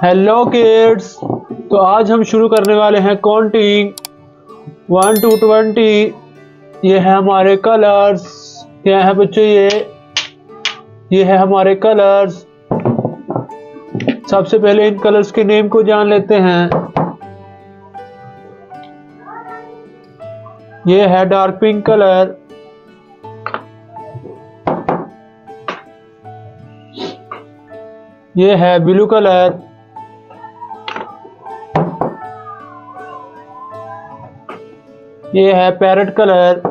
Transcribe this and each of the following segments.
Hello kids. तो आज हम शुरू करने वाले हैं काउंटिंग 1 to 20। ये है हमारे कलर्स। क्या है बच्चों? ये है हमारे कलर्स। सबसे पहले इन कलर्स के नेम को जान लेते हैं। ये है डार्क पिंक कलर, ये है ब्लू कलर, ये है पैरेट कलर,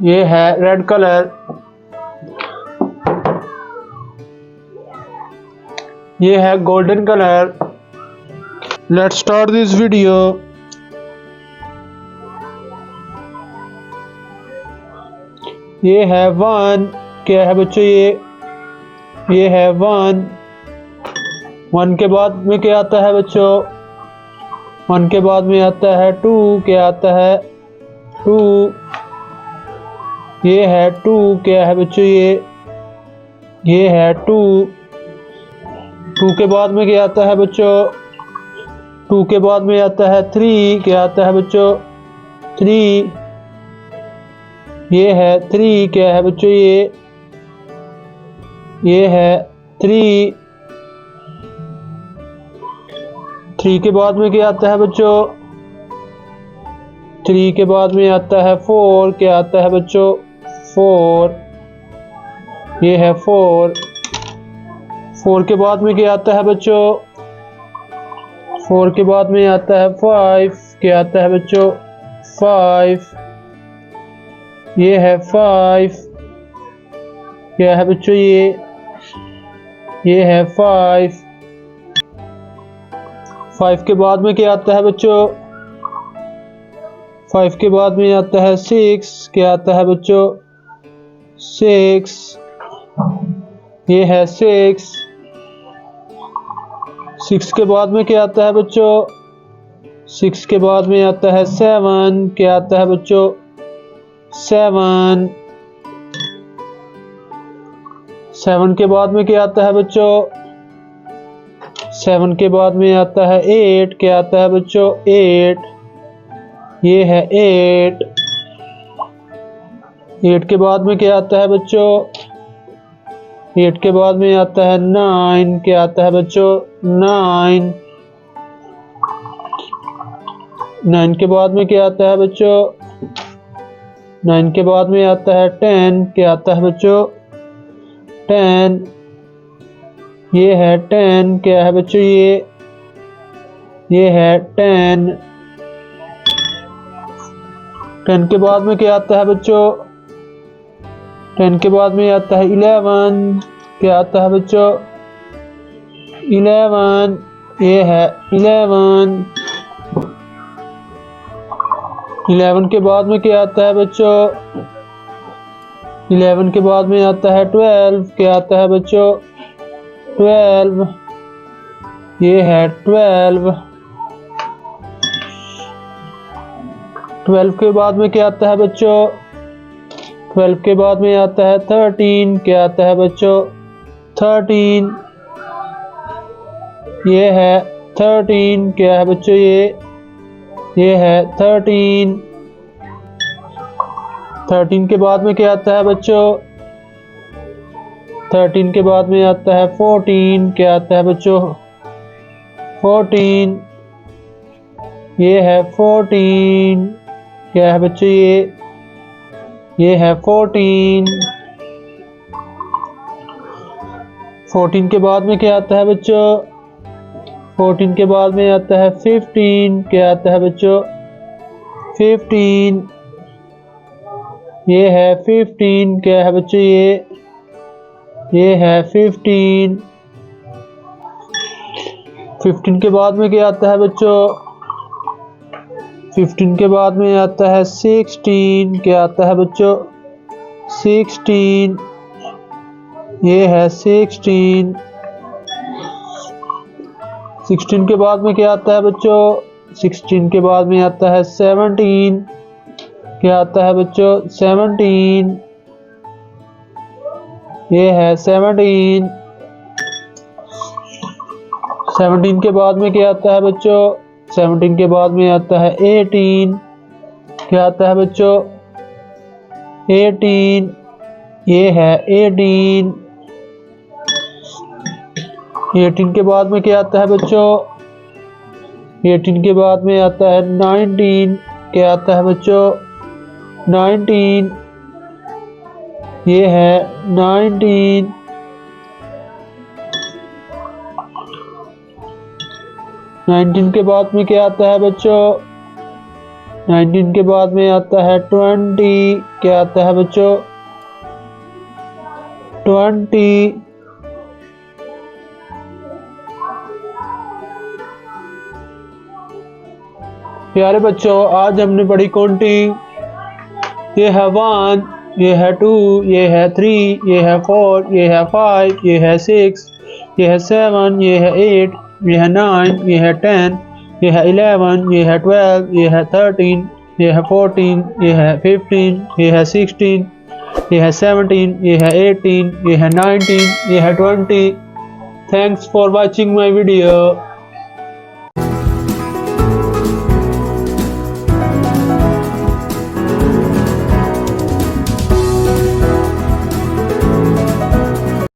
ये है रेड कलर, ये है golden colour. Let's start this video. ये है 1। क्या है बच्चों? ये है 1। 1 के बाद में क्या आता है बच्चों? 1 के बाद में आता है 2। क्या आता है? 2। ये है 2। क्या है बच्चों? ये है 2। 2 के बाद में क्या आता है बच्चों? 2 के बाद में आता है 3। क्या आता है बच्चों? 3। ये है 3। क्या है बच्चों? ये है 3। 3 के बाद में क्या आता है बच्चों? 3 के बाद में आता है 4। क्या आता है बच्चों? 4। ये है 4। 4 के बाद में क्या आता है बच्चों? 4 के बाद में आता है 5। क्या आता है बच्चों? 5। ये है 5। क्या है बच्चों? ये है 5। 5 के बाद में क्या आता है बच्चों? 5 के बाद में आता है 6। क्या आता है बच्चों? 6। ये है 6। 6 के बाद में क्या आता है बच्चों? 6 के बाद में आता है 7। क्या आता है बच्चों? 7। 7 के बाद में क्या आता है बच्चों? 7 के बाद में आता है 8। क्या आता है बच्चों? 8। ये है 8। 8 के बाद में क्या आता है बच्चों? 8 के बाद में आता है 9। क्या आता है बच्चों? 9। 9 के बाद में क्या आता है बच्चों? 9 के बाद में आता है 10। क्या आता है बच्चों? 10। ये है 10। क्या है बच्चों? ये है 10। 10 के बाद में क्या आता है बच्चों? 10 के बाद में आता है 11। क्या आता है बच्चों? 11। ये है 11। 11 के बाद में क्या आता है बच्चों? 11 के बाद में आता है 12। क्या आता है बच्चों? 12। ये है 12। 12 के बाद में क्या आता है बच्चों? 12 के बाद में आता है 13। क्या आता है बच्चों? 13। ये है 13। क्या है बच्चों? ये है 13। 13 के बाद में क्या आता है बच्चों? 13 के बाद में आता है 14। क्या आता है बच्चों? 14। ये है 14। क्या है बच्चों? ये है 14। 14 के बाद में क्या आता है बच्चों? 14 के बाद में आता है 15। क्या आता है बच्चों? 15। ये है 15। क्या है बच्चों? ये है 15। 15 के बाद में क्या आता है बच्चों? 15 के बाद में आता है 16। क्या आता है बच्चों? 16। ये है 16। 16 के बाद में क्या आता है बच्चों? 16 के बाद में आता है 17। क्या आता है बच्चों? 17। ये है 17। 17 के बाद में क्या आता है बच्चों? 17 के बाद में आता है 18। क्या आता है बच्चों? 18। ये है 18। 18 के बाद में क्या आता है बच्चों? 18 के बाद में आता है 19। क्या आता है बच्चों? 19। ये है 19। 19 के बाद में क्या आता है बच्चों? 19 के बाद में आता है 20। क्या आता है बच्चों? 20। प्यारे बच्चों, आज हमने पढ़ी काउंटिंग। ये है 1, ये है 2, ये है 3, ये है 4, ये है 5, ये है 6, ये है 7, ये है 8, ये है 9, ये है 10, ये है 11, ये है 12, ये है 13, ये है 14, ये है 15, ये है 16, ये है 17, ये है 18, ये है 19, ये है 20। Thanks for watching my video.